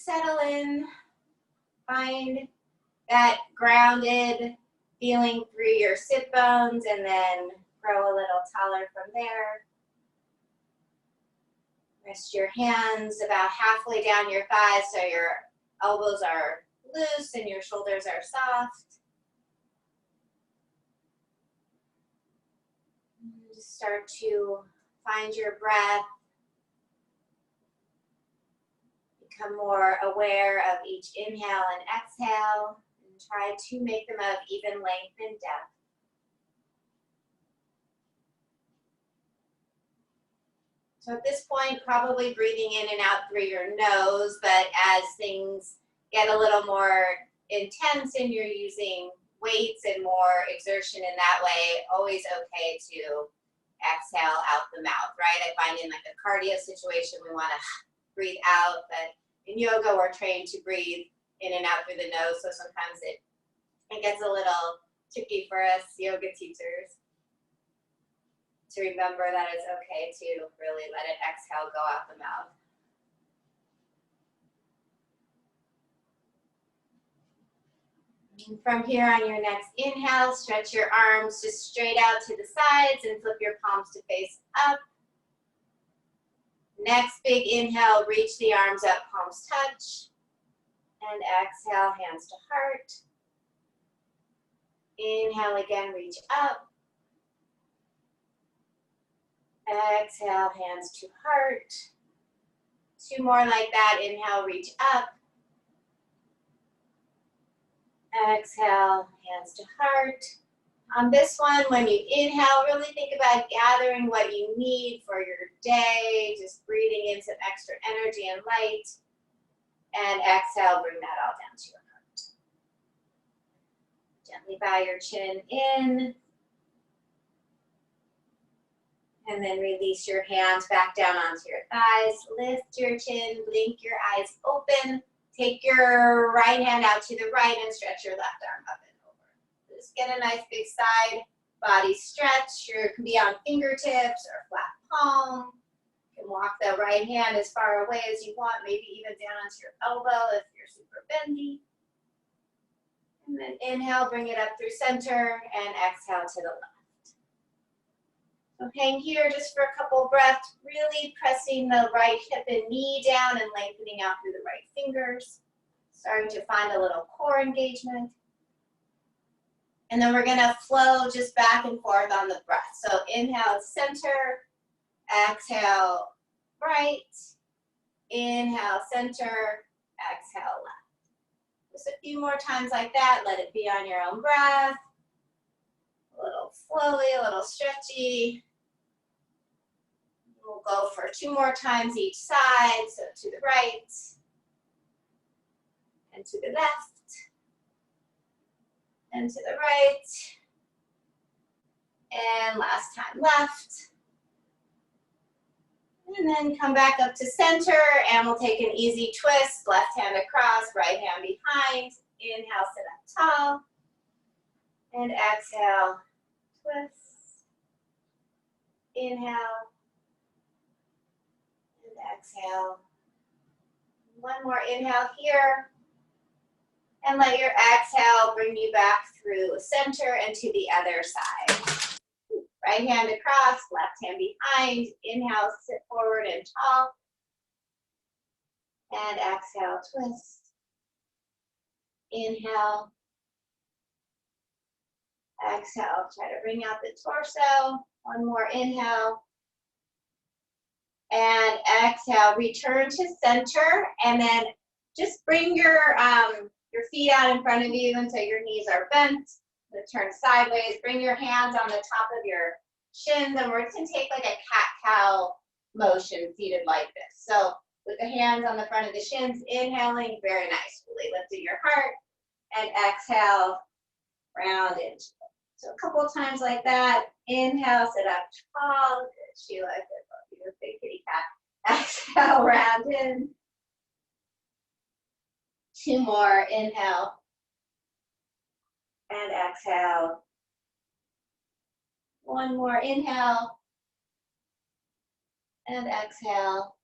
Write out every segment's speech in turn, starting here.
settle in, find that grounded feeling through your sit bones, and then grow a little taller from there. Rest your hands about halfway down your thighs so your elbows are loose and your shoulders are soft. Just start to find your breath. Become more aware of each inhale and exhale, and try to make them of even length and depth. So at this point, probably breathing in and out through your nose, but as things get a little more intense and you're using weights and more exertion in that way, always okay to exhale out the mouth, right? I find in like a cardio situation, we want to breathe out, but in yoga, we're trained to breathe in and out through the nose, so sometimes it gets a little tricky for us yoga teachers to remember that it's okay to really let it exhale go out the mouth. And from here on your next inhale, stretch your arms just straight out to the sides and flip your palms to face up. Next big inhale, reach the arms up, palms touch. And exhale, hands to heart. Inhale again, reach up. Exhale, hands to heart. Two more like that. Inhale, reach up. Exhale, hands to heart. On this one, when you inhale, really think about gathering what you need for your day, just breathing in some extra energy and light. And exhale, bring that all down to your heart. Gently bow your chin in. And then release your hands back down onto your thighs. Lift your chin, blink your eyes open. Take your right hand out to the right and stretch your left arm up and over. Just get a nice big side body stretch. You can be on fingertips or flat palm. You can walk the right hand as far away as you want, maybe even down onto your elbow if you're super bendy. And then inhale, bring it up through center, and exhale to the left. So hang here just for a couple breaths, really pressing the right hip and knee down and lengthening out through the right fingers. Starting to find a little core engagement. And then we're gonna flow just back and forth on the breath. So inhale, center, exhale, right, inhale, center, exhale, left. Just a few more times like that. Let it be on your own breath. A little flowy, a little stretchy. We'll go for 2 more times each side. So to the right and to the left and to the right. And last time left. And then come back up to center and we'll take an easy twist. Left hand across, right hand behind. Inhale, sit up tall. And exhale, twist. Inhale. And exhale. One more inhale here. And let your exhale bring you back through center and to the other side. Right hand across, left hand behind. Inhale, sit forward and tall. And exhale, twist. Inhale. Exhale, try to bring out the torso. One more inhale. And exhale, return to center. And then just bring your feet out in front of you until your knees are bent. Turn sideways. Bring your hands on the top of your shins. And we're going to take like a cat-cow motion seated like this. So with the hands on the front of the shins, inhaling very nice. Really lifting your heart. And exhale, round into it. So a couple of times like that. Inhale, sit up tall. Good, Sheila. Good, you're a big kitty cat. Exhale, round in. 2 more. Inhale. And exhale. 1 more. Inhale. And exhale.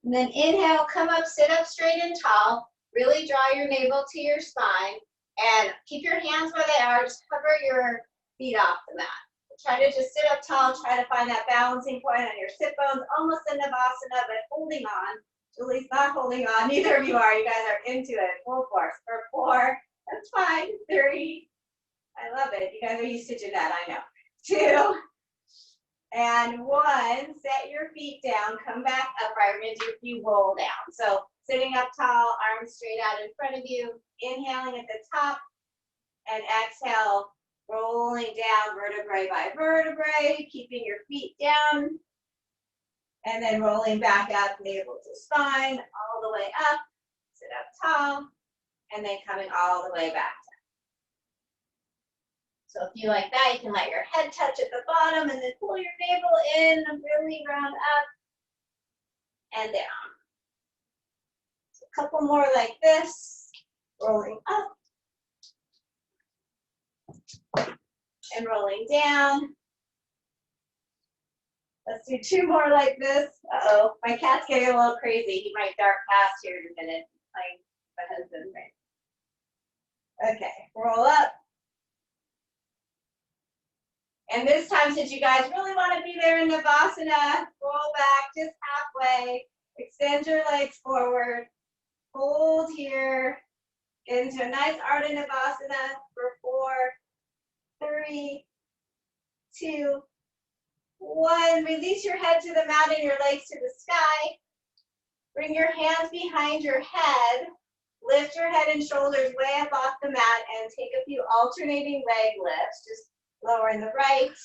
And then inhale, come up, sit up straight and tall. Really draw your navel to your spine and keep your hands where they are. Just cover your feet off the mat. Try to just sit up tall. Try to find that balancing point on your sit bones, almost in Navasana, but holding on. Julie's not holding on. Neither of you are. You guys are into it. Full force. For 4, that's fine. 3, I love it. You guys are used to Jeanette, I know. 2, and 1. Set your feet down. Come back upright. We're going to do a few roll down. So sitting up tall, arms straight out in front of you. Inhaling at the top. And exhale, rolling down vertebrae by vertebrae. Keeping your feet down. And then rolling back up, navel to spine, all the way up. Sit up tall. And then coming all the way back down. So if you like that, you can let your head touch at the bottom and then pull your navel in, really round up and down. So a couple more like this, rolling up and rolling down. Let's do 2 more like this. Uh-oh, my cat's getting a little crazy. He might dart past here in a minute, like my husband, right? Okay, roll up. And this time, since you guys really want to be there in Navasana, roll back just halfway, extend your legs forward, hold here, get into a nice Ardha Navasana for 4, 3, 2, 1. Release your head to the mat and your legs to the sky. Bring your hands behind your head. Lift your head and shoulders way up off the mat and take a few alternating leg lifts. Just lower in the right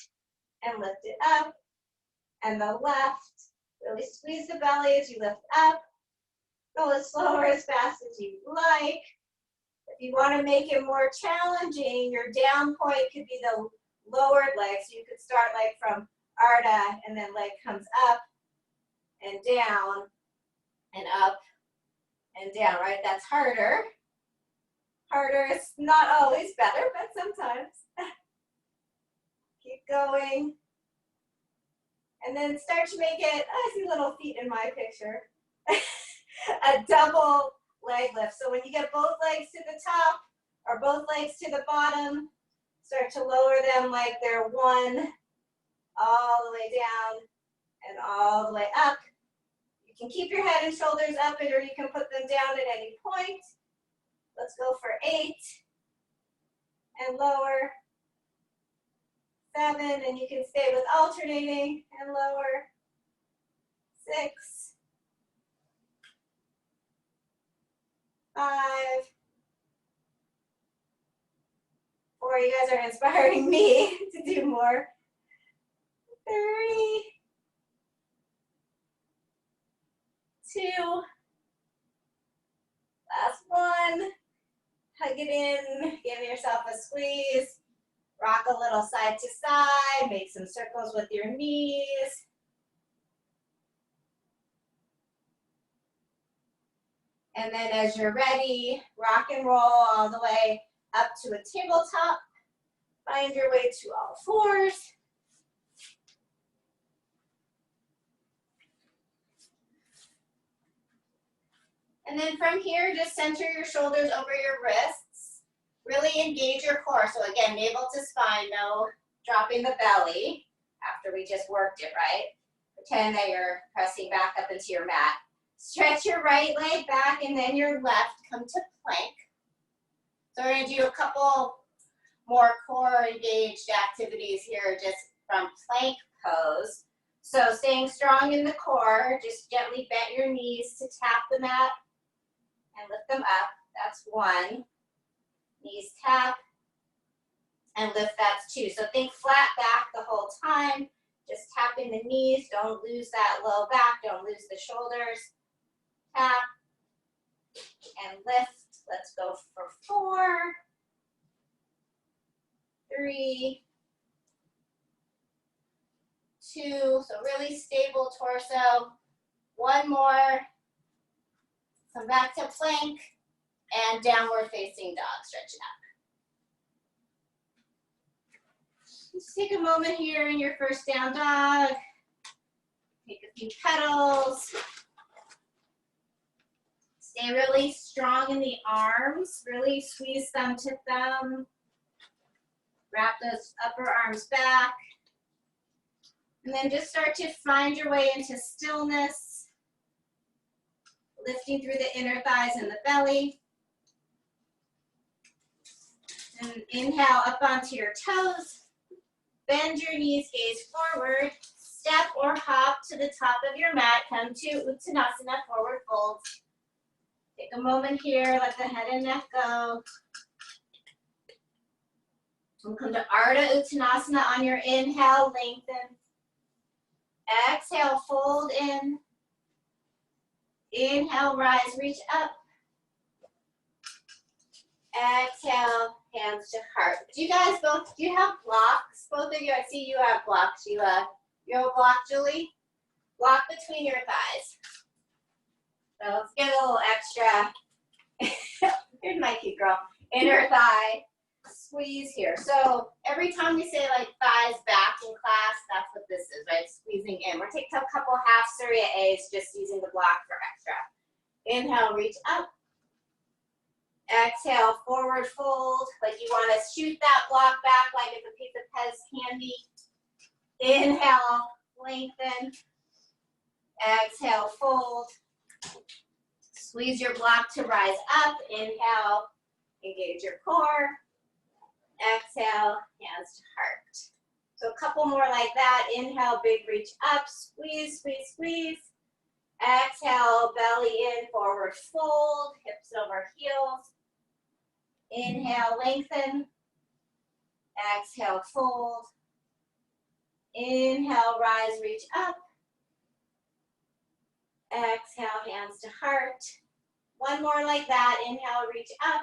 and lift it up, and the left. Really squeeze the belly as you lift up. Go as slow or as fast as you like. If you want to make it more challenging, your down point could be the lowered leg. So you could start like from Ardha, and then leg comes up and down and up and down, right? That's harder. Harder is not always better, but sometimes. Keep going. And then start to make it, I see little feet in my picture, a double leg lift. So when you get both legs to the top or both legs to the bottom, start to lower them like they're one, all the way down and all the way up. You can keep your head and shoulders up, or you can put them down at any point. Let's go for 8 and lower. 7, and you can stay with alternating and lower. 6, 5, 4. You guys are inspiring me to do more. 3, 2, last 1. Hug it in, give yourself a squeeze. Rock a little side to side, make some circles with your knees. And then as you're ready, rock and roll all the way up to a tabletop. Find your way to all 4s. And then from here, just center your shoulders over your wrists. Really engage your core. So again, navel to spine, no dropping the belly after we just worked it, right? Pretend that you're pressing back up into your mat. Stretch your right leg back and then your left. Come to plank. So we're going to do a couple more core engaged activities here just from plank pose. So staying strong in the core, just gently bend your knees to tap the mat and lift them up. That's 1. Knees tap and lift, that's 2. So think flat back the whole time, just tapping the knees. Don't lose that low back, don't lose the shoulders. Tap and lift. Let's go for 4, 3, 2. So really stable torso. 1 more. Come back to plank and downward facing dog. Stretch it out. Just take a moment here in your first down dog. Take a few petals. Stay really strong in the arms. Really squeeze thumb to thumb. Wrap those upper arms back. And then just start to find your way into stillness. Lifting through the inner thighs and the belly. And inhale up onto your toes. Bend your knees, gaze forward. Step or hop to the top of your mat. Come to Uttanasana, forward fold. Take a moment here, let the head and neck go. We'll come to Ardha Uttanasana on your inhale, lengthen. Exhale, fold in. Inhale, rise, reach up. Exhale, hands to heart. Do you guys both, do you have blocks? Both of you, I see you have blocks, Sheila. You have a block, Julie? Block between your thighs. So let's get a little extra. Here's my cute girl. Inner thigh squeeze here. So every time we say like thighs back in class, that's what this is, right? Squeezing in. We're taking a couple half Surya A's, just using the block for extra. Inhale, reach up. Exhale, forward fold, like you want to shoot that block back like it's a piece of Pez candy. Inhale, lengthen. Exhale, fold. Squeeze your block to rise up. Inhale, engage your core. Exhale, hands to heart. So a couple more like that. Inhale, big reach up. Squeeze, squeeze, squeeze. Exhale, belly in, forward fold, hips over heels. Inhale, lengthen. Exhale, fold. Inhale, rise, reach up. Exhale, hands to heart. One more like that. Inhale, reach up.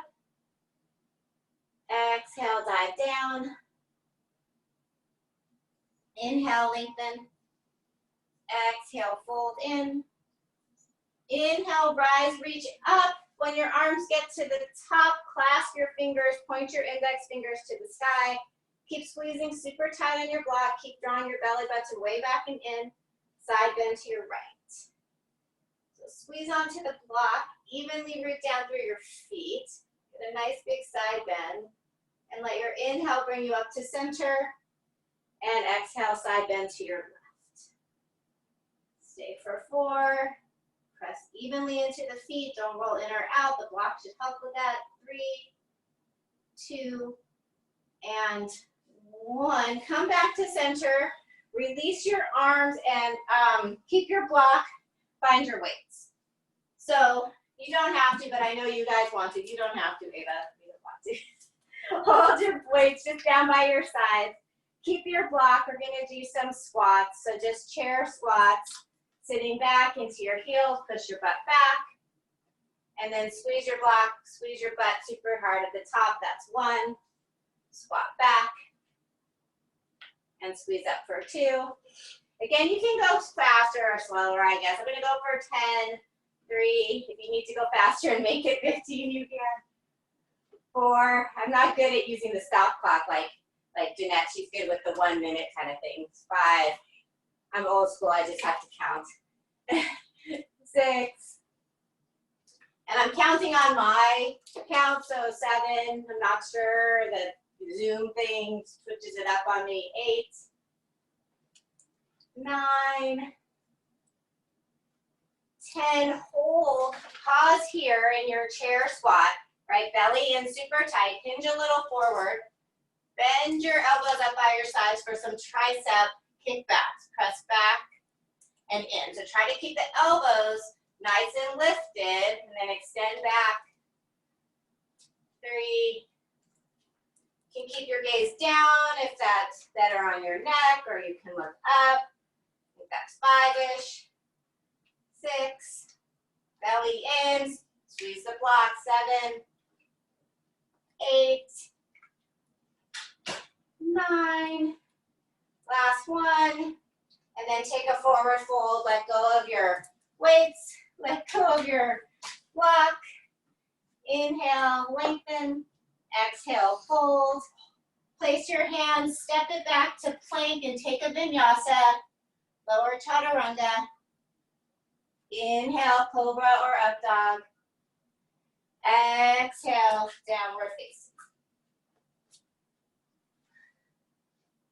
Exhale, dive down. Inhale, lengthen. Exhale, fold in. Inhale, rise, reach up. When your arms get to the top, clasp your fingers, point your index fingers to the sky. Keep squeezing super tight on your block. Keep drawing your belly button way back and in. Side bend to your right. So squeeze onto the block. Evenly root down through your feet. Get a nice big side bend. And let your inhale bring you up to center. And exhale, side bend to your left. Stay for 4. Press evenly into the feet. Don't roll in or out. The block should help with that. 3, 2, and 1. Come back to center. Release your arms and keep your block. Find your weights. So you don't have to, but I know you guys want to. You don't have to, Ava. You don't want to. Hold your weights just down by your sides. Keep your block. We're going to do some squats. So just chair squats. Sitting back into your heels, push your butt back, and then squeeze your block, squeeze your butt super hard at the top. That's 1. Squat back, and squeeze up for 2. Again, you can go faster or slower, I guess. I'm going to go for 10, 3. If you need to go faster and make it 15, you can. 4. I'm not good at using the stop clock like Jeanette. She's good with the 1 minute kind of thing. 5. I'm old school, I just have to count. 6. And I'm counting on my count, so 7. I'm not sure, the Zoom thing switches it up on me. 8, 9, 10, hold. Pause here in your chair squat, right? Belly in super tight, hinge a little forward. Bend your elbows up by your sides for some tricep kickbacks. Press back and in. So try to keep the elbows nice and lifted, and then extend back. 3. You can keep your gaze down if that's better on your neck, or you can look up. I think that's 5-ish. 6. Belly in. Squeeze the block. 7. 8. 9. Last one. And then take a forward fold. Let go of your weights. Let go of your block. Inhale, lengthen. Exhale, fold. Place your hands, step it back to plank and take a vinyasa. Lower chaturanga. Inhale, cobra or up dog. Exhale, downward facing.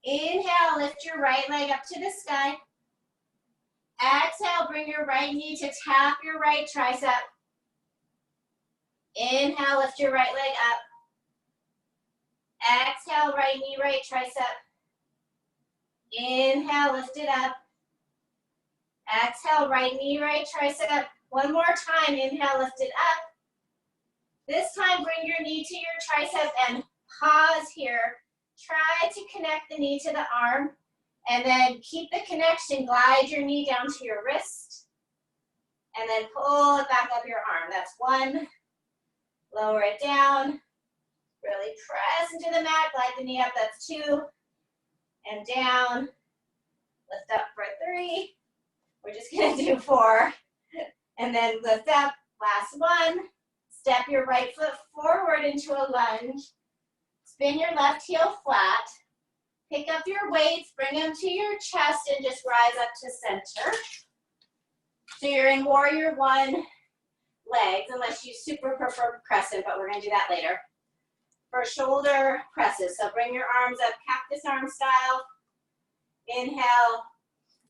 Inhale, lift your right leg up to the sky. Exhale, bring your right knee to tap your right tricep. Inhale, lift your right leg up. Exhale, right knee, right tricep. Inhale, lift it up. Exhale, right knee, right tricep. One more time, inhale, lift it up. This time, bring your knee to your tricep and pause here. Try to connect the knee to the arm, and then keep the connection. Glide your knee down to your wrist, and then pull it back up your arm. That's one. Lower it down. Really press into the mat. Glide the knee up. That's two. And down. Lift up for three. We're just going to do four. And then lift up. Last one. Step your right foot forward into a lunge. Spin your left heel flat. Pick up your weights, bring them to your chest, and just rise up to center. So you're in warrior one legs, unless you super prefer crescent, but we're going to do that later. For shoulder presses, so bring your arms up, cactus arm style. Inhale,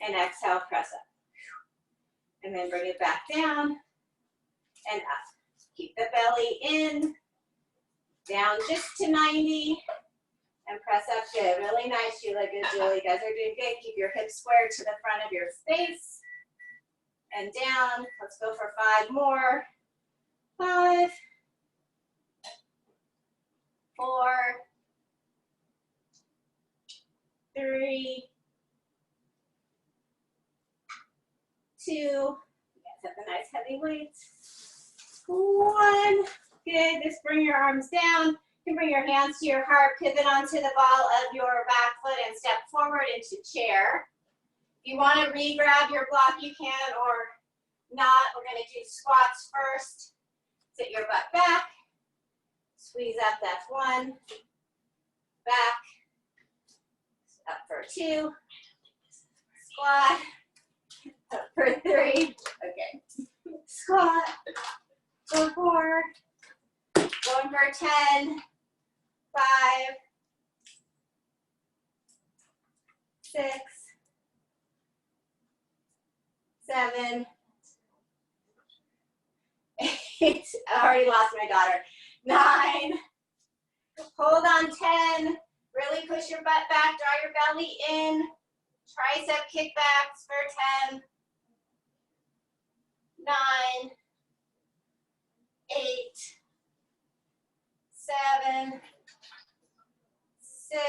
and exhale, press up. And then bring it back down and up. Keep the belly in, down just to 90, and press up good. Really nice, you look good, Julie. You guys are doing good. Keep your hips square to the front of your face. And down, let's go for 5 more. 5, 4, 3, 2, you guys have the nice heavy weights. 1, good, just bring your arms down. You can bring your hands to your heart, pivot onto the ball of your back foot and step forward into chair. If you want to re-grab your block, you can, or not. We're going to do squats first. Sit your butt back. Squeeze up, that's 1. Back. Up for 2. Squat. Up for 3. Okay. Squat. Go 4. Going for 10. 5. 6. 7. 8. I already lost my daughter. 9. Hold on 10. Really push your butt back. Draw your belly in. Tricep kickbacks for 10. 9. 8. 7. 6.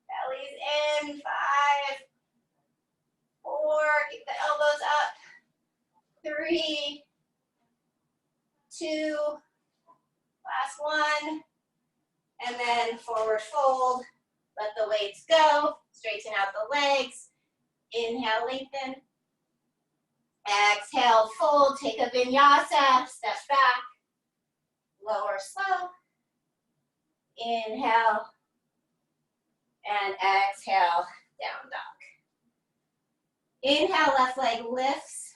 Belly's in. 5. 4. Keep the elbows up. 3. 2. Last 1. And then forward fold. Let the weights go. Straighten out the legs. Inhale, lengthen. Exhale, fold. Take a vinyasa. Step back. Lower slow. Inhale. And exhale, down dog. Inhale, left leg lifts.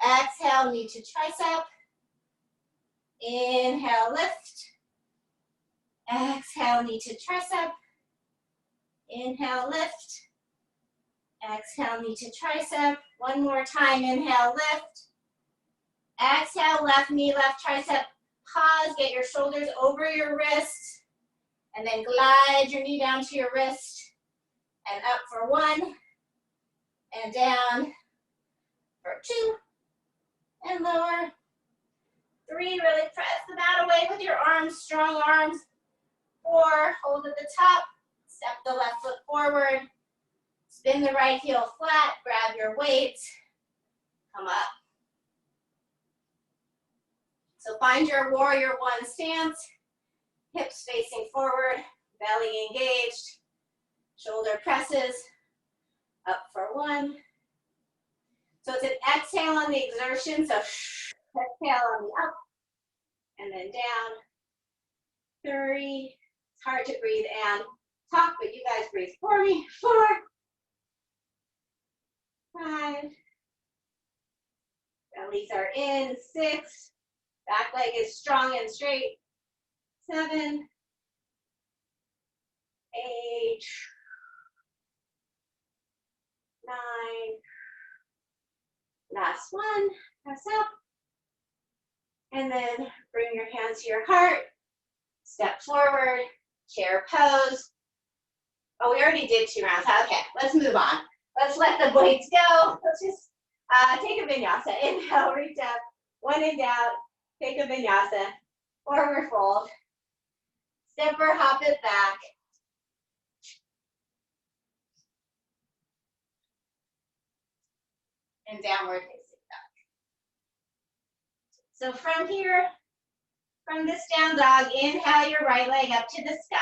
Exhale, knee to tricep. Inhale, lift. Exhale, knee to tricep. Inhale, lift. Exhale, knee to tricep. One more time, inhale, lift. Exhale, left knee, left tricep. Pause, get your shoulders over your wrist. And then glide your knee down to your wrist. And up for 1. And down for 2. And lower. 3, really press the mat away with your arms, strong arms. 4, hold at the top. Step the left foot forward. Spin the right heel flat. Grab your weights. Come up. So find your warrior one stance. Hips facing forward. Belly engaged. Shoulder presses. Up for 1. So it's an exhale on the exertion. So exhale on the up. And then down. 3. It's hard to breathe and talk, but you guys breathe for me. 4. 5. Bellies are in. 6. Back leg is strong and straight. 7, 8, 9. Last one. Press up. And then bring your hands to your heart. Step forward. Chair pose. Oh, we already did 2 rounds. Okay, let's move on. Let's let the weights go. Let's just take a vinyasa. Inhale, reach up. When in doubt, take a vinyasa. Forward fold. Step or hop it back. And downward facing dog. So from here, from this down dog, inhale your right leg up to the sky.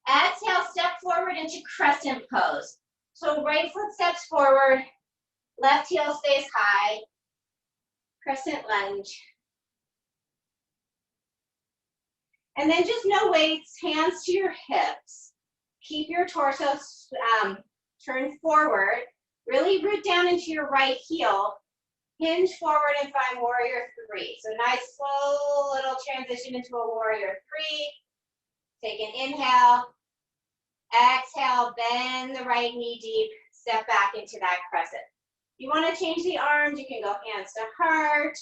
Exhale, step forward into crescent pose. So right foot steps forward, left heel stays high, crescent lunge. And then just no weights, hands to your hips. Keep your torso turned forward. Really root down into your right heel. Hinge forward and find warrior 3. So nice slow little transition into a warrior 3. Take an inhale. Exhale, bend the right knee deep. Step back into that crescent. If you want to change the arms, you can go hands to heart.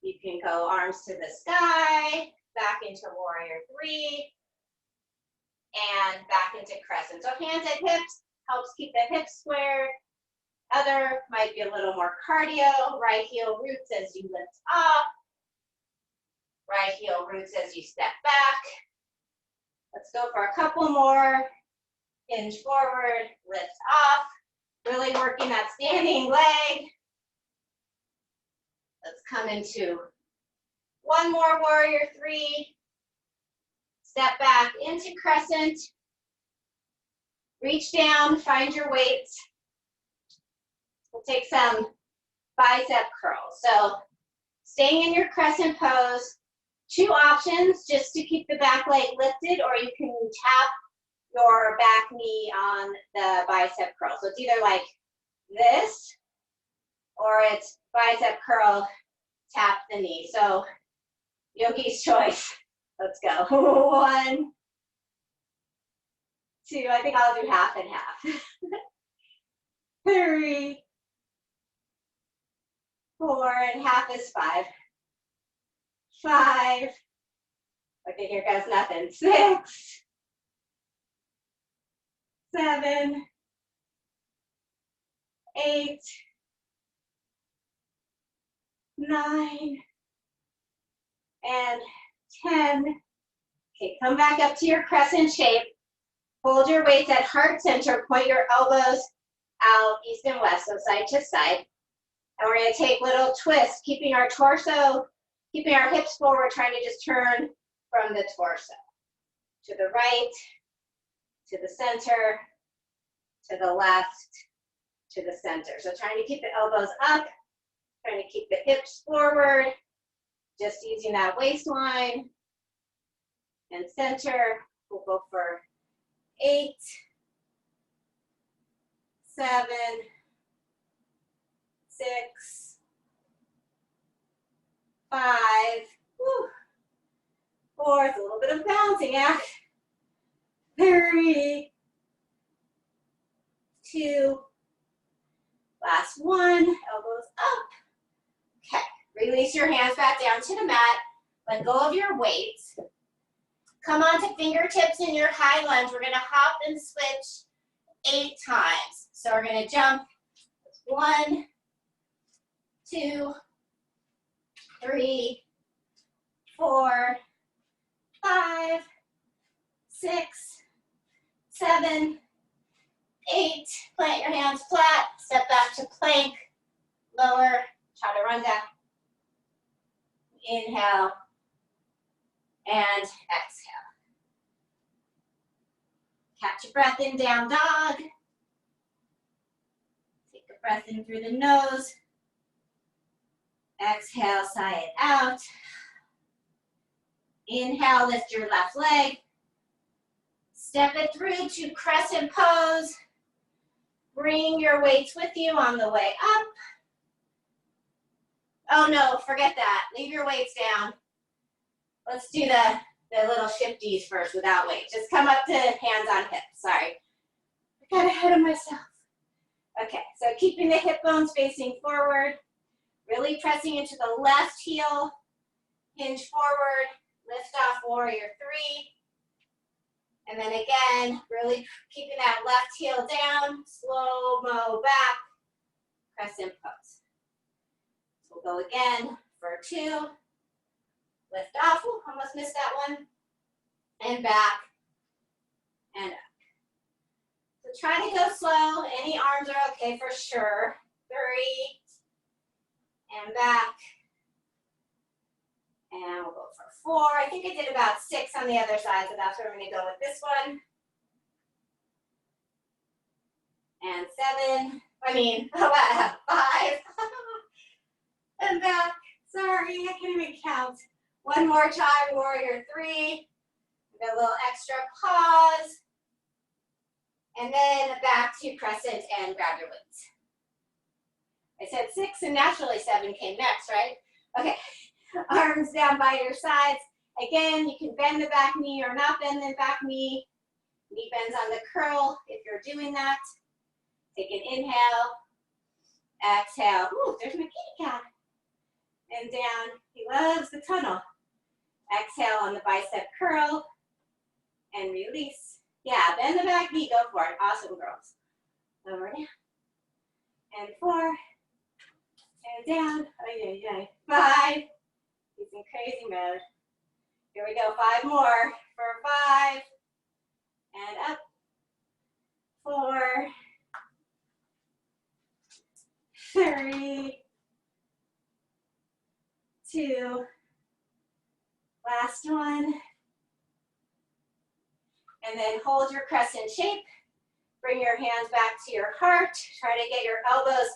You can go arms to the sky. Back into warrior 3. And back into crescent. So hands at hips helps keep the hips squared. Other might be a little more cardio. Right heel roots as you lift up. Right heel roots as you step back. Let's go for a couple more. Hinge forward, lift off. Really working that standing leg. Let's come into one more warrior 3. Step back into crescent. Reach down, find your weights. We'll take some bicep curls. So staying in your crescent pose, 2 options just to keep the back leg lifted, or you can tap your back knee on the bicep curl. So it's either like this, or it's bicep curl, tap the knee. So yogi's choice. Let's go. 1, 2, I think I'll do half and half. 3, 4, and half is 5. 5. Okay, here goes nothing. 6, 7, 8, 9, and 10. Okay, come back up to your crescent shape. Hold your weights at heart center. Point your elbows out east and west, so side to side. And we're going to take little twists, keeping our torso, keeping our hips forward, trying to just turn from the torso. To the right, to the center, to the left, to the center. So trying to keep the elbows up, trying to keep the hips forward, just using that waistline. And center, we'll go for 8, 7, 6, 5, 4, it's a little bit of bouncing act. 3, 2, last 1, elbows up. Okay, release your hands back down to the mat. Let go of your weights. Come on to fingertips in your high lunge. We're going to hop and switch 8 times. So we're going to jump 1, 2, 3, 4, 5, 6, 7, 8. Plant your hands flat. Step back to plank. Lower. Chaturanga. Inhale. And exhale. Catch your breath in, down dog. Take a breath in through the nose. Exhale, sigh it out. Inhale, lift your left leg. Step it through to crescent pose. Bring your weights with you on the way up. Oh no, forget that. Leave your weights down. Let's do the little shifties first without weight. Just come up to hands on hips. Sorry. I got ahead of myself. Okay, so keeping the hip bones facing forward, really pressing into the left heel, hinge forward, lift off warrior three. And then again, really keeping that left heel down, slow-mo back, crescent pose. So we'll go again for two. Lift off, ooh, almost missed that one. And back and up. So try to go slow. Any arms are okay for sure. Three. And back. And we'll go for four. I think I did about 6 on the other side, so that's where I'm going to go with this one. And 7. I mean, 5. And back. Sorry, I can't even count. One more time, warrior three. A little extra pause. And then back to crescent and grab your weights. I said 6 and naturally 7 came next, right? Okay, arms down by your sides. Again, you can bend the back knee or not bend the back knee. Knee bends on the curl if you're doing that. Take an inhale. Exhale. Ooh, there's my kitty cat. And down. He loves the tunnel. Exhale on the bicep curl. And release. Yeah, bend the back knee. Go for it. Awesome, girls. Lower down. And 4. And down. 5. He's in crazy mode. Here we go. 5 more. For 5. And up. 4. 3. 2. Last one. And then hold your crescent shape. Bring your hands back to your heart. Try to get your elbows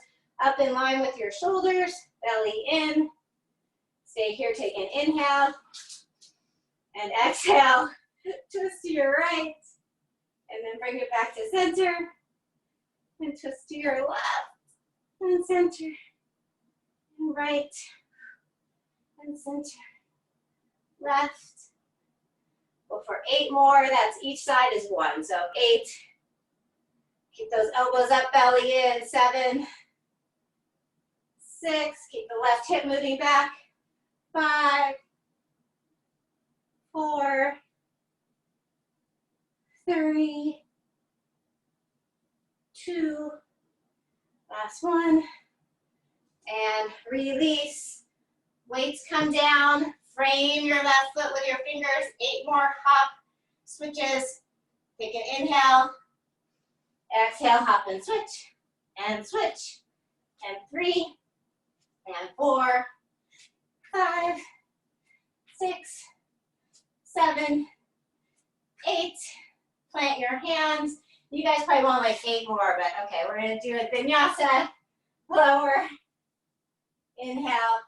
up in line with your shoulders. Belly in. Stay here. Take an inhale. And exhale. Twist to your right. And then bring it back to center. And twist to your left. And center. And right. And center. Left. Go for 8 more. That's each side is 1. So 8. Keep those elbows up, belly in. 7. 6. Keep the left hip moving back. 5. 4. 3. 2. Last one. And release. Weights come down. Frame your left foot with your fingers. 8 more hop switches. Take an inhale. Exhale, hop and switch. And switch. And 3. And 4. 5. 6. 7. 8. Plant your hands. You guys probably want like 8 more, but okay, we're going to do a vinyasa. Lower. Inhale.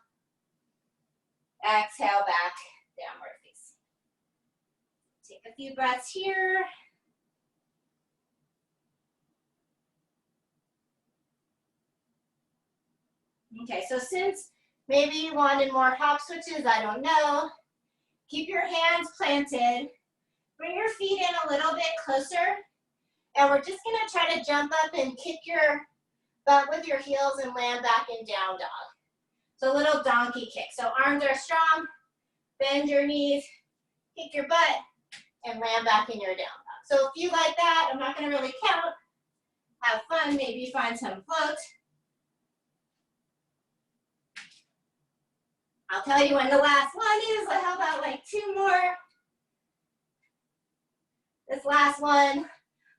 Exhale, back, downward facing. Take a few breaths here. Okay, so since maybe you wanted more hop switches, I don't know. Keep your hands planted. Bring your feet in a little bit closer. And we're just gonna try to jump up and kick your butt with your heels and land back in down dog. So a little donkey kick. So arms are strong, bend your knees, kick your butt, and land back in your down dog. So if you like that, I'm not gonna really count. Have fun, maybe find some float. I'll tell you when the last one is, how about like 2 more? This last one,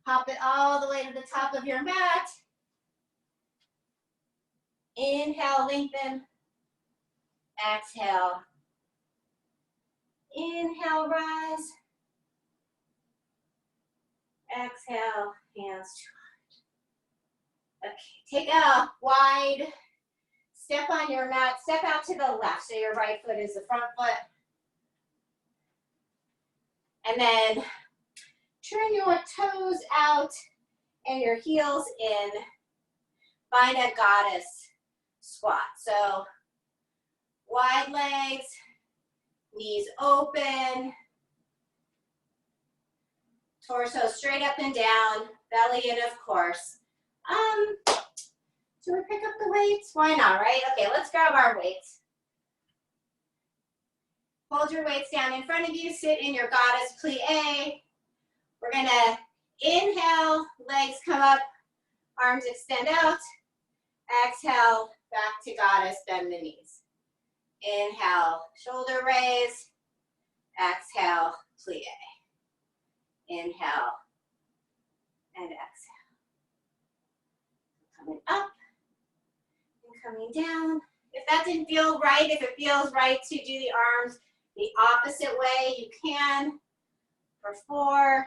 hop it all the way to the top of your mat. Inhale, lengthen. Exhale. Inhale, rise. Exhale, hands to heart. Okay, take a wide step on your mat. Step out to the left, so your right foot is the front foot. And then turn your toes out and your heels in. Find a goddess squat. So Wide legs, knees open, torso straight up and down, belly in, of course. Should we pick up the weights? Why not, right? Okay, let's grab our weights. Hold your weights down in front of you, sit in your goddess plie. We're gonna inhale, legs come up, arms extend out. Exhale, back to goddess, bend the knees. Inhale, shoulder raise. Exhale, plie. Inhale and exhale. Coming up and coming down. If that didn't feel right, if it feels right to do the arms the opposite way, you can. For 4,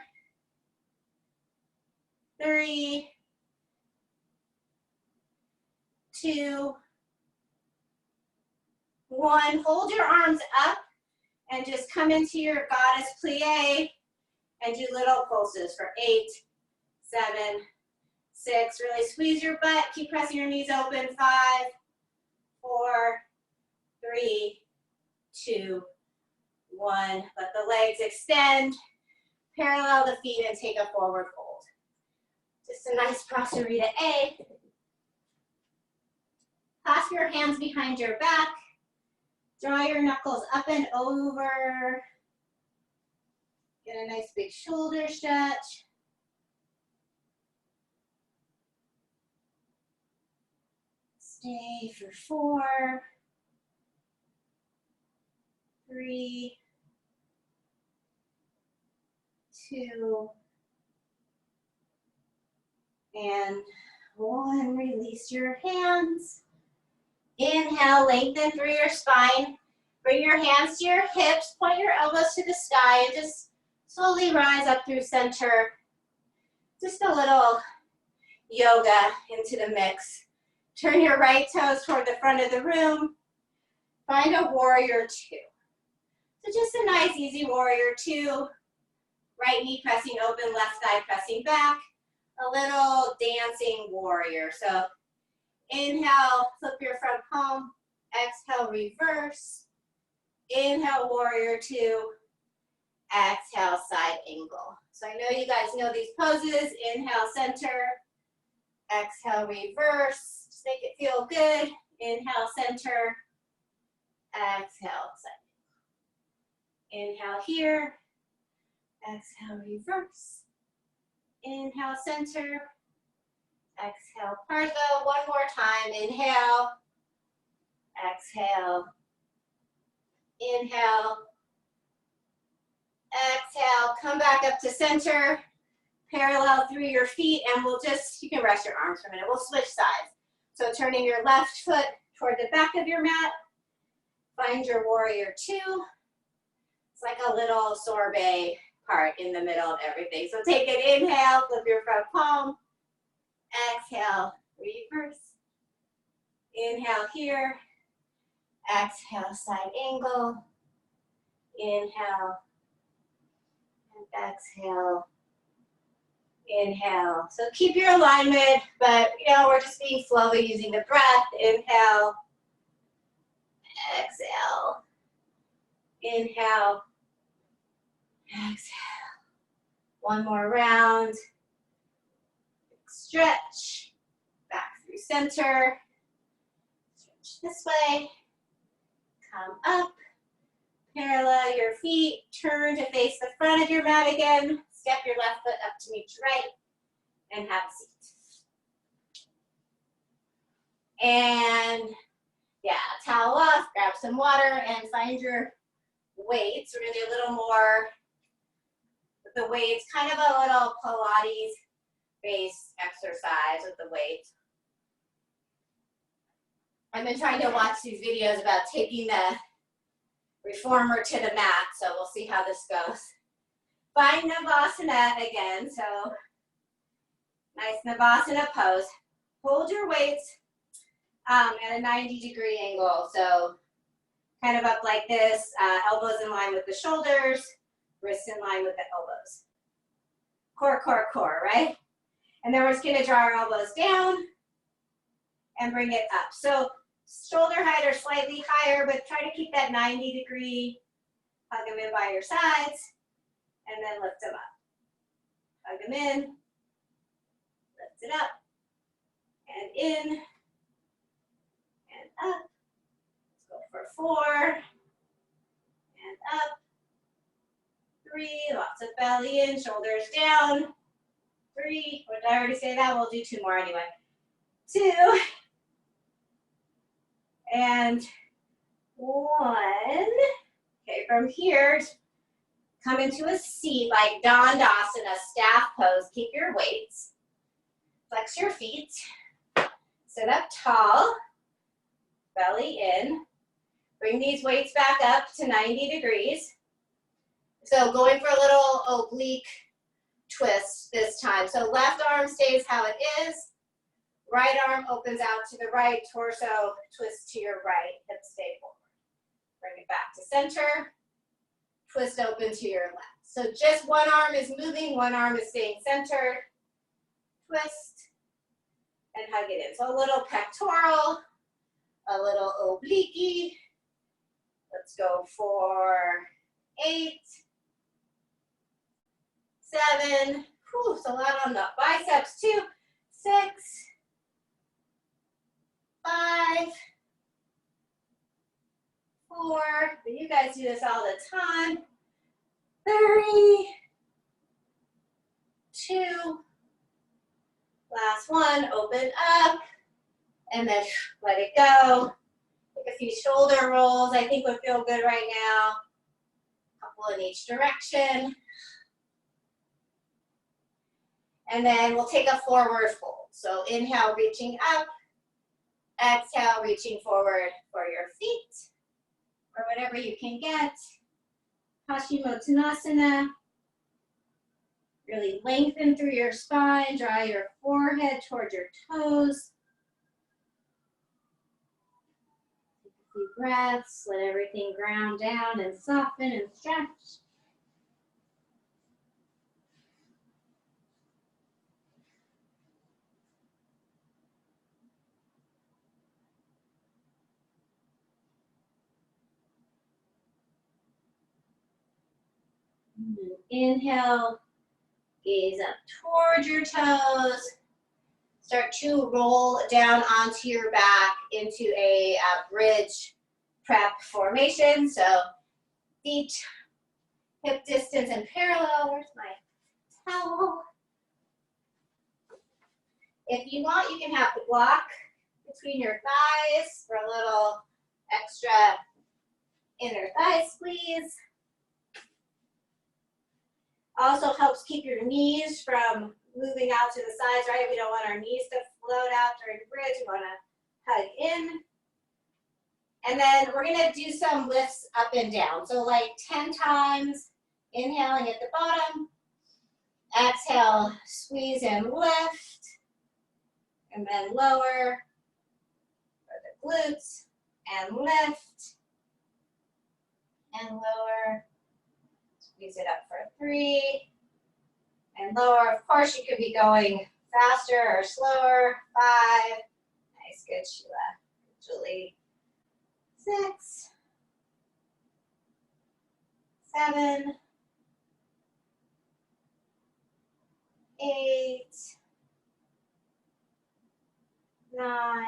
3, 2, 1. Hold your arms up and just come into your goddess plie and do little pulses for 8, 7, 6. Really squeeze your butt. Keep pressing your knees open. 5, 4, 3, 2, 1. Let the legs extend. Parallel the feet and take a forward fold. Just a nice Prasarita A. Clasp your hands behind your back. Draw your knuckles up and over. Get a nice big shoulder stretch. Stay for 4, 3, 2, and 1. Release your hands. Inhale, lengthen through your spine. Bring your hands to your hips, point your elbows to the sky, and just slowly rise up through center. Just a little yoga into the mix. Turn your right toes toward the front of the room. Find a warrior 2. So just a nice, easy warrior 2. Right knee pressing open, left thigh pressing back. A little dancing warrior. So inhale, flip your front palm. Exhale, reverse. Inhale, warrior 2. Exhale, side angle. So I know you guys know these poses. Inhale, center. Exhale, reverse. Just make it feel good. Inhale, center. Exhale, side angle. Inhale here. Exhale, reverse. Inhale, center. Exhale, pargo. One more time. Inhale. Exhale. Inhale. Exhale. Come back up to center. Parallel through your feet, and we'll just, you can rest your arms for a minute. We'll switch sides. So turning your left foot toward the back of your mat. Find your warrior 2. It's like a little sorbet part in the middle of everything. So take an inhale, flip your front palm. Exhale, reverse. Inhale here. Exhale, side angle. Inhale. And exhale. Inhale. So keep your alignment, but we're just being flowy using the breath. Inhale. Exhale. Inhale. Exhale. One more round. Stretch. Back through center. Stretch this way. Come up. Parallel your feet. Turn to face the front of your mat again. Step your left foot up to meet your right. And have a seat. And yeah, towel off. Grab some water and find your weights. We're going to do a little more with the weights. Kind of a little Pilates based exercise with the weights. I've been trying to watch these videos about taking the reformer to the mat, so we'll see how this goes. Find Navasana again, so nice Navasana pose. Hold your weights at a 90-degree angle, so kind of up like this, elbows in line with the shoulders, wrists in line with the elbows. Core, core, core, right? And then we're just gonna draw our elbows down and bring it up. So shoulder height or slightly higher, but try to keep that 90-degree. Hug them in by your sides, and then lift them up. Hug them in, lift it up, and in, and up. Let's go for 4, and up. 3, lots of belly in, shoulders down. 3, or did I already say that? We'll do 2 more anyway. 2, and 1. Okay, from here, come into a seat like Dandasana, staff pose. Keep your weights. Flex your feet. Sit up tall. Belly in. Bring these weights back up to 90 degrees. So going for a little oblique twist this time. So left arm stays how it is. Right arm opens out to the right. Torso twist to your right. Hips stay forward. Bring it back to center. Twist open to your left. So just one arm is moving, one arm is staying centered. Twist and hug it in. So a little pectoral, a little oblique. Let's go for 8, 7. Whew, it's a lot on the biceps too. 6, 5, 4, but you guys do this all the time. 3, 2, last one, open up, and then let it go. Take a few shoulder rolls, I think would feel good right now. A couple in each direction. And then we'll take a forward fold. So inhale, reaching up. Exhale, reaching forward for your feet, or whatever you can get. Paschimottanasana. Really lengthen through your spine, draw your forehead towards your toes. Take a few breaths, let everything ground down and soften and stretch. Inhale, gaze up towards your toes. Start to roll down onto your back into a bridge prep formation. So feet hip distance and parallel. Where's my towel? If you want, you can have the block between your thighs for a little extra inner thigh squeeze. Also helps keep your knees from moving out to the sides, right? We don't want our knees to float out during the bridge. We want to hug in. And then we're going to do some lifts up and down. So like 10 times, inhaling at the bottom. Exhale, squeeze and lift. And then lower for the glutes. And lift. And lower. Squeeze it up for 3, and lower. Of course, you could be going faster or slower. 5, nice, good, Sheila. Julie. 6, 7, 8, 9.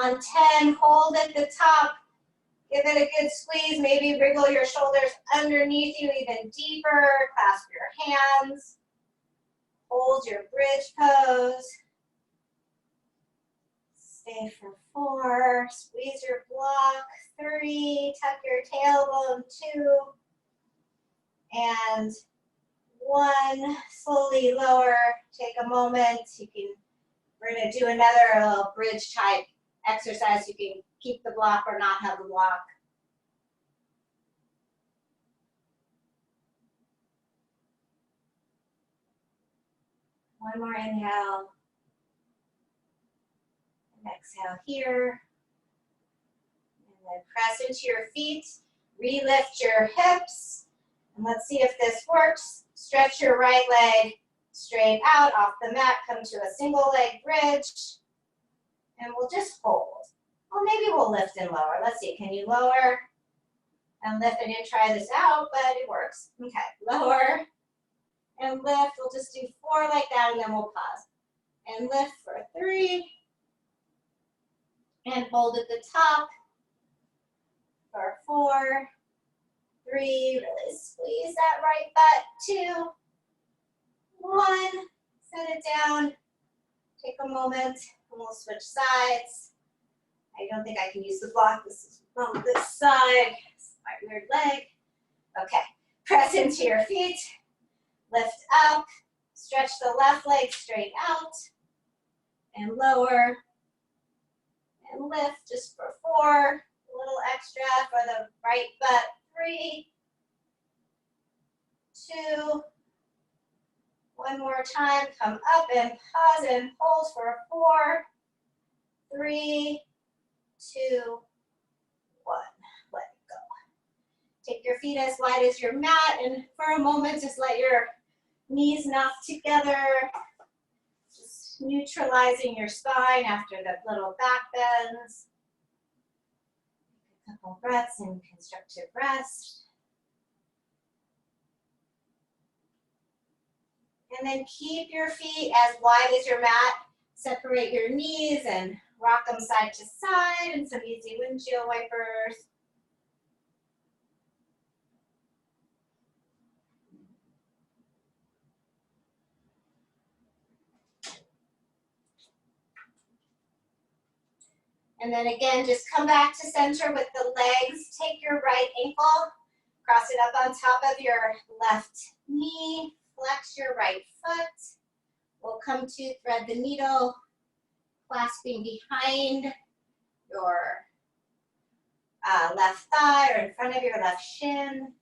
On 10, hold at the top. Give it a good squeeze, maybe wriggle your shoulders underneath you even deeper. Clasp your hands. Hold your bridge pose. Stay for 4. Squeeze your block. 3. Tuck your tailbone. 2. And 1. Slowly lower. Take a moment. We're going to do another little bridge type exercise. You can keep the block or not have the block. One more inhale. And exhale here. And then press into your feet. Relift your hips. And let's see if this works. Stretch your right leg straight out off the mat. Come to a single leg bridge. And we'll just hold. Well, maybe we'll lift and lower. Let's see, can you lower and lift? I didn't try this out, but it works. Okay, lower and lift. We'll just do 4 like that, and then we'll pause. And lift for 3. And hold at the top for 4, 3. Really squeeze that right butt. 2, 1. Set it down. Take a moment, and we'll switch sides. I don't think I can use the block. This is from this side. It's my weird leg. Okay, press into your feet. Lift up. Stretch the left leg straight out. And lower. And lift just for 4. A little extra for the right butt. 3, 2. One more time. Come up and pause and hold for 4, 3, 2, 1. Let it go. Take your feet as wide as your mat, and for a moment, just let your knees knock together. Just neutralizing your spine after the little back bends. A couple breaths in constructive rest. And then keep your feet as wide as your mat. Separate your knees and rock them side to side, and some easy windshield wipers. And then again, just come back to center with the legs. Take your right ankle, cross it up on top of your left knee, flex your right foot. We'll come to thread the needle, clasping behind your left thigh or in front of your left shin.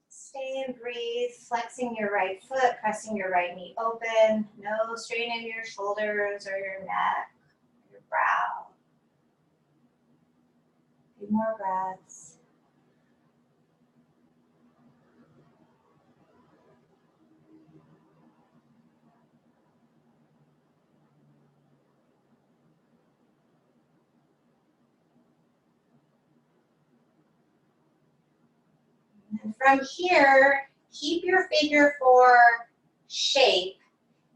Stay and breathe, flexing your right foot, pressing your right knee open. No strain in your shoulders or your neck, your brow. A few more breaths. And from here, keep your figure 4 shape.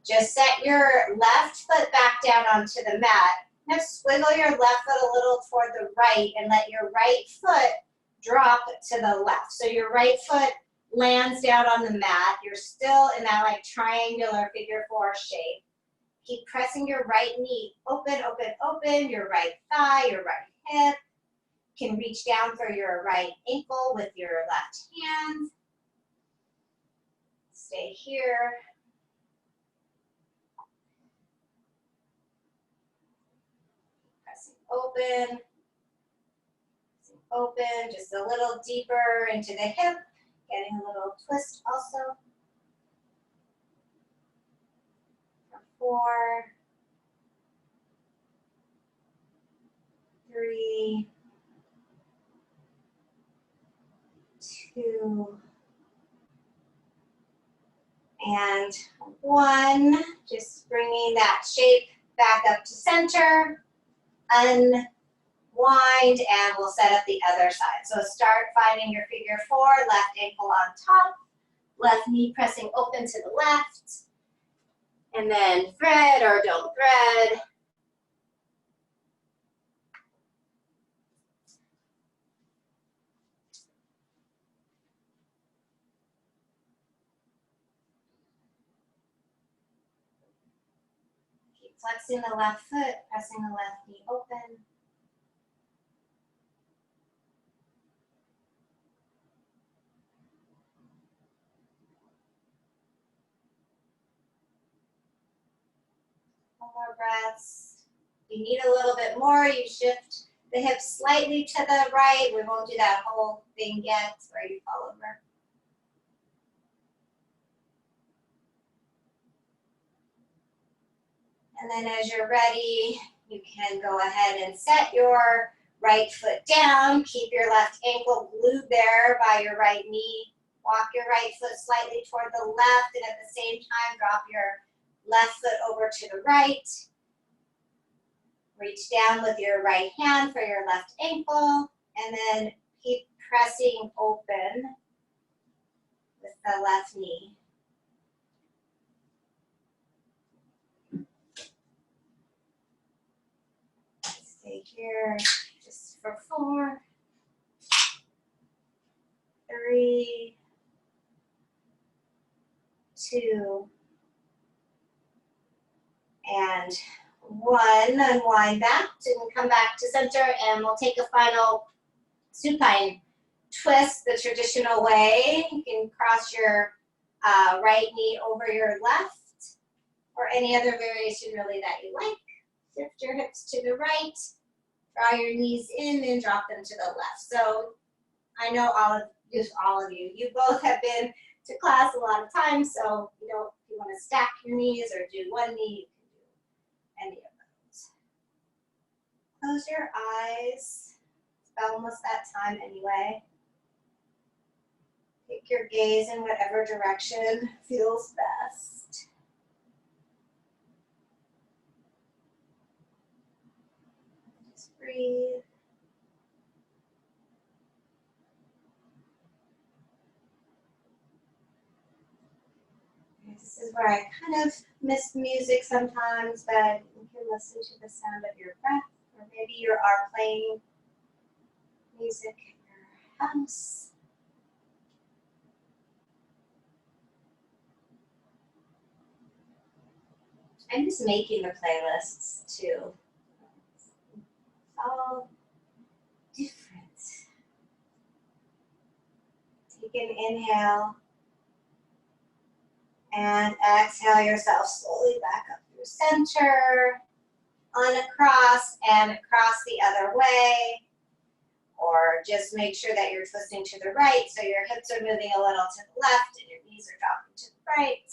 Just set your left foot back down onto the mat. Now squiggle your left foot a little toward the right and let your right foot drop to the left. So your right foot lands down on the mat. You're still in that like triangular figure 4 shape. Keep pressing your right knee open, open, open, your right thigh, your right hip. You can reach down for your right ankle with your left hand. Stay here. Pressing open, open, just a little deeper into the hip, getting a little twist also. 4, 3, 2, and 1. Just bringing that shape back up to center. Unwind, and we'll set up the other side. So start finding your figure 4, left ankle on top, left knee pressing open to the left, and then thread or don't thread. Keep flexing the left foot, pressing the left knee open. More breaths. If you need a little bit more, you shift the hips slightly to the right. We won't do that whole thing yet where you fall over. And then as you're ready, you can go ahead and set your right foot down. Keep your left ankle glued there by your right knee. Walk your right foot slightly toward the left, and at the same time, drop your left foot over to the right. Reach down with your right hand for your left ankle, and then keep pressing open with the left knee. Stay here just for 4, 3, 2, and 1. Unwind back and come back to center, and we'll take a final supine twist the traditional way. You can cross your right knee over your left, or any other variation really that you like. Shift your hips to the right, draw your knees in and drop them to the left. So I know all of you both have been to class a lot of times, so if you want to stack your knees or do one knee, you can do any of those. Close your eyes. It's almost that time anyway. Take your gaze in whatever direction feels best. Just breathe. This is where I kind of miss music sometimes, but you can listen to the sound of your breath, or maybe you are playing music in your house. I'm just making the playlists too. It's all different. Take an inhale and exhale yourself slowly back up through center, on across and across the other way. Or just make sure that you're twisting to the right so your hips are moving a little to the left and your knees are dropping to the right.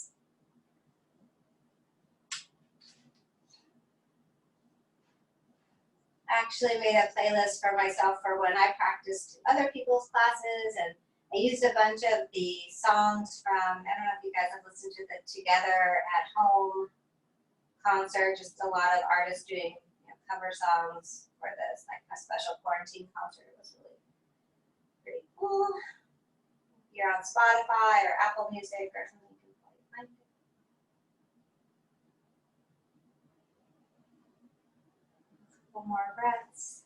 I actually made a playlist for myself for when I practiced other people's classes, and I used a bunch of the songs from, I don't know if you guys have listened to the Together at Home concert, just a lot of artists doing cover songs for this, like a special quarantine concert. It was really pretty cool. If you're on Spotify or Apple Music or something, you can probably find it. A couple more breaths.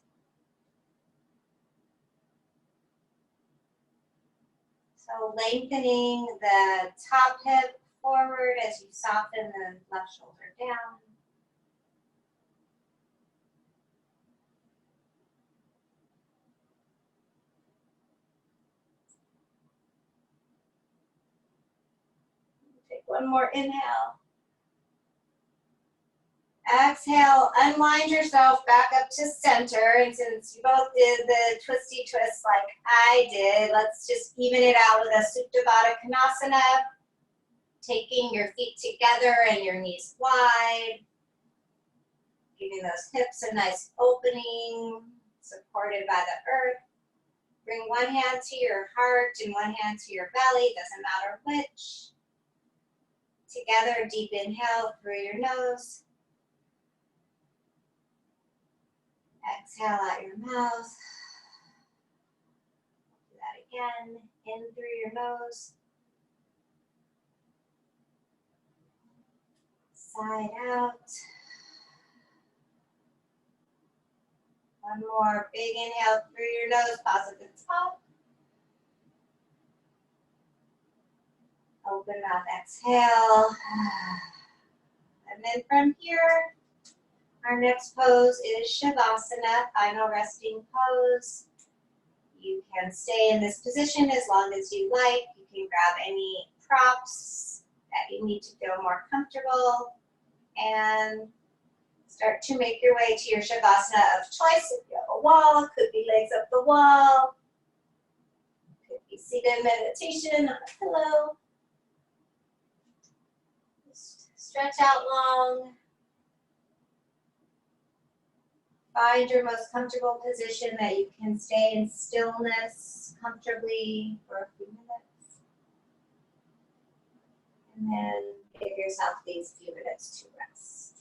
So lengthening the top hip forward as you soften the left shoulder down. Take one more inhale. Exhale, unwind yourself back up to center. And since you both did the twisty twist like I did, let's just even it out with a Supta Baddha Konasana. Taking your feet together and your knees wide. Giving those hips a nice opening, supported by the earth. Bring one hand to your heart and one hand to your belly, doesn't matter which. Together, deep inhale through your nose. Exhale out your mouth. Do that again. In through your nose. Side out. One more big inhale through your nose. Pause at the top. Open mouth, exhale. And then from here, our next pose is Shavasana, final resting pose. You can stay in this position as long as you like. You can grab any props that you need to feel more comfortable and start to make your way to your Shavasana of choice. If you have a wall, it could be legs up the wall. It could be seated meditation on a pillow. Just stretch out long. Find your most comfortable position that you can stay in stillness comfortably for a few minutes. And then give yourself these few minutes to rest.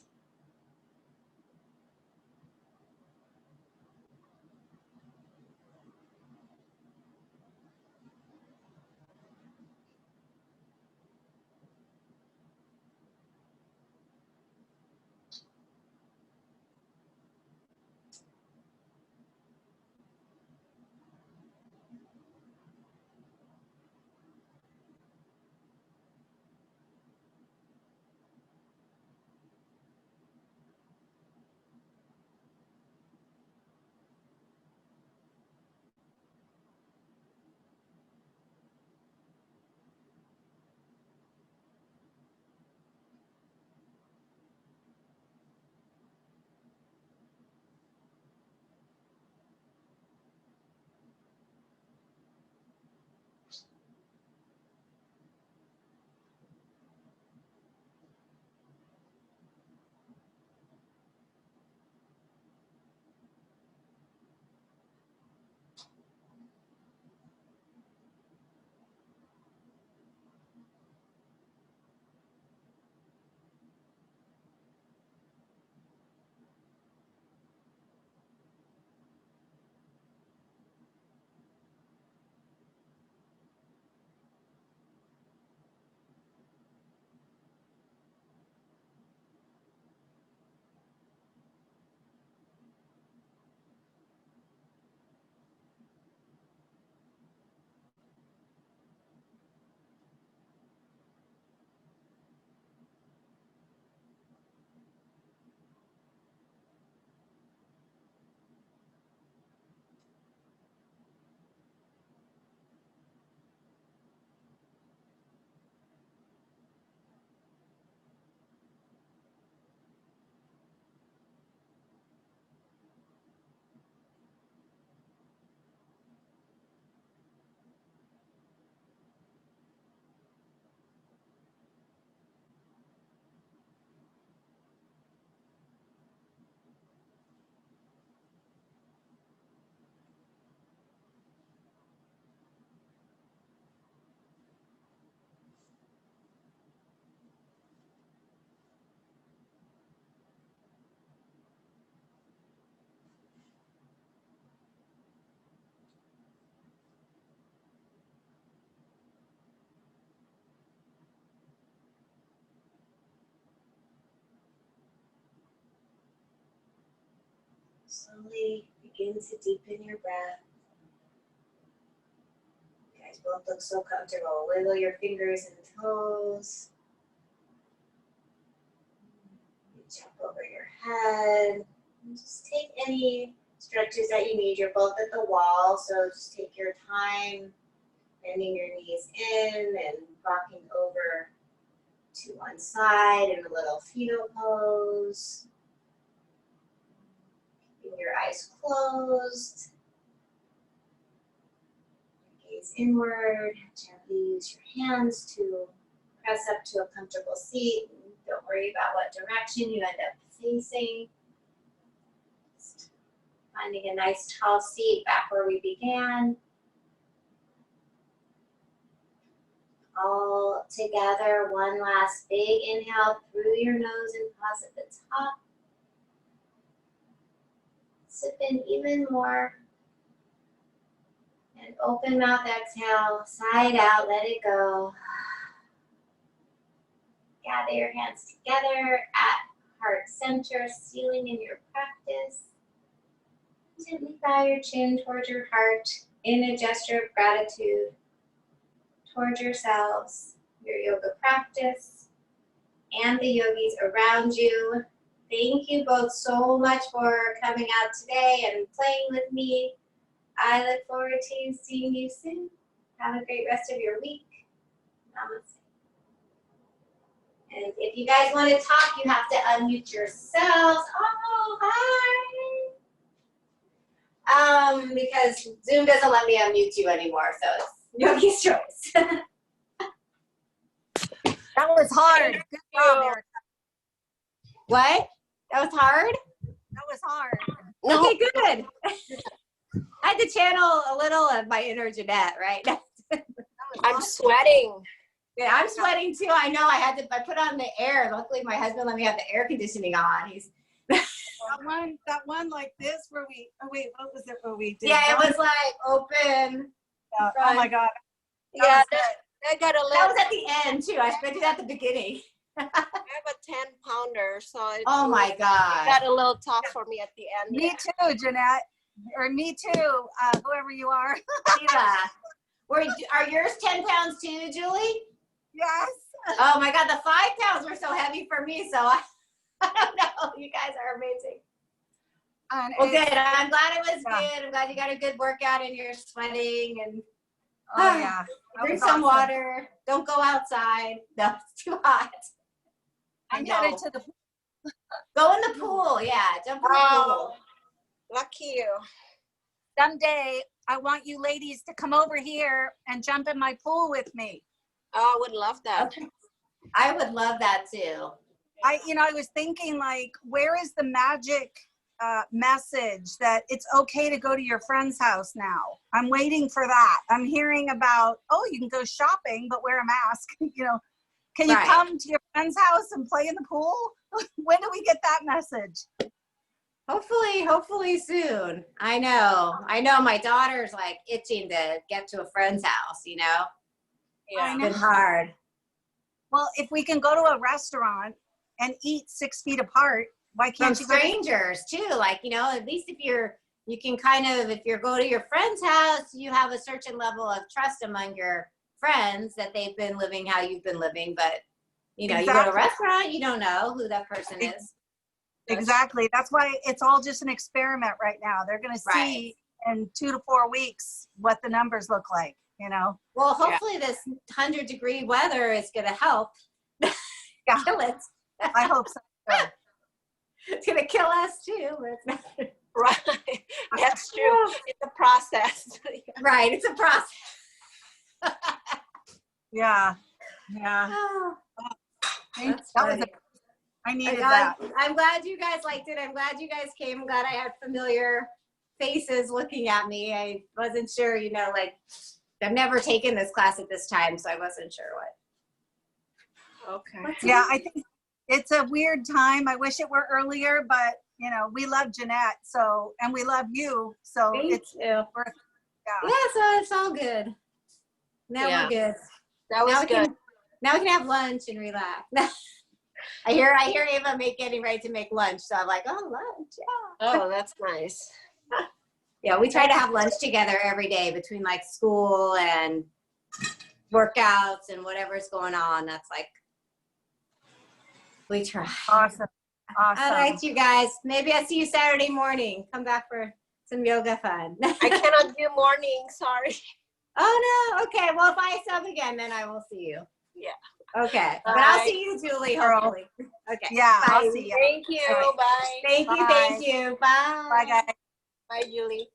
Begin to deepen your breath. You guys both look so comfortable. Wiggle your fingers and toes. Reach up over your head. And just take any stretches that you need. You're both at the wall, so just take your time, bending your knees in and rocking over to one side in a little fetal pose. Keeping your eyes closed. Gaze inward. Gently use your hands to press up to a comfortable seat. Don't worry about what direction you end up facing. Just finding a nice tall seat back where we began. All together, one last big inhale through your nose and pause at the top. Sip in even more. And open mouth exhale, side out, let it go. Gather your hands together at heart center, sealing in your practice. Gently bow your chin towards your heart in a gesture of gratitude towards yourselves, your yoga practice, and the yogis around you. Thank you both so much for coming out today and playing with me. I look forward to seeing you soon. Have a great rest of your week. Namaste. And if you guys want to talk, you have to unmute yourselves. Oh, hi. Because Zoom doesn't let me unmute you anymore, so it's yogi's choice. That was hard. Good job, Erica. What? That was hard? That was hard. Okay, good. I had to channel a little of my inner Jeanette, right? I'm sweating. Yeah, I'm sweating too. I know. I put on the air. Luckily, my husband let me have the air conditioning on. He's that one like this where we, oh wait, what was it where we did? Yeah, it was like open. Oh my God. Yeah, I got a That little. was at the end too. I did that at the beginning. I have a 10-pounder, so it Oh my God. got a little tough for me at the end. Me too, Jeanette. Or me too, whoever you are. Yeah. Are yours 10 pounds too, Julie? Yes. Oh my God, the 5 pounds were so heavy for me, so I don't know. You guys are amazing. Well, good. I'm glad it was good. I'm glad you got a good workout and you're sweating. And oh yeah. Drink some water. Don't go outside. No, it's too hot. I'm headed to the Go in the pool. Yeah, jump in the pool. Lucky you. Someday I want you ladies to come over here and jump in my pool with me. Oh, I would love that. Okay. I would love that too. I was thinking like, where is the magic message that it's okay to go to your friend's house now? I'm waiting for that. I'm hearing about, oh, you can go shopping, but wear a mask. Can you come to your friend's house and play in the pool? When do we get that message? Hopefully soon. I know my daughter's like itching to get to a friend's house, Yeah. It's been hard. Well, if we can go to a restaurant and eat 6 feet apart, why can't From you go strangers too? Like, at least if you go to your friend's house, you have a certain level of trust among your friends that they've been living how you've been living. But, Exactly. You go to a restaurant, you don't know who that person is. Exactly. That's why it's all just an experiment right now. They're going to see in 2 to 4 weeks what the numbers look like, Well, hopefully this 100-degree weather is going to help. Yeah. Kill it. I hope so. It's going to kill us too. But it's not. Right. That's true. It's a process. Right. It's a process. Yeah. Oh, I needed that. I'm glad you guys liked it. I'm glad you guys came. I'm glad I had familiar faces looking at me. I wasn't sure, I've never taken this class at this time, so I wasn't sure what. Okay. Yeah, I think it's a weird time. I wish it were earlier, but we love Jeanette, and we love you. So Thank you. Yeah, so it's all good. Now we're good. That was good. Now we can have lunch and relax. I hear Ava getting ready to make lunch, so I'm like, oh, lunch, yeah. Oh, that's nice. Yeah, we try to have lunch together every day between like school and workouts and whatever's going on. That's like, we try. Awesome. All right, you guys. Maybe I'll see you Saturday morning. Come back for some yoga fun. I cannot do morning, sorry. Oh, no. Okay. Well, if I sub again, then I will see you. Yeah. Okay. But I'll see you, Julie, hopefully. Okay. Yeah, Bye. I'll see you. Thank you. Okay. Bye. Thank you. Bye. Thank you. Bye. Bye, guys. Bye, Julie.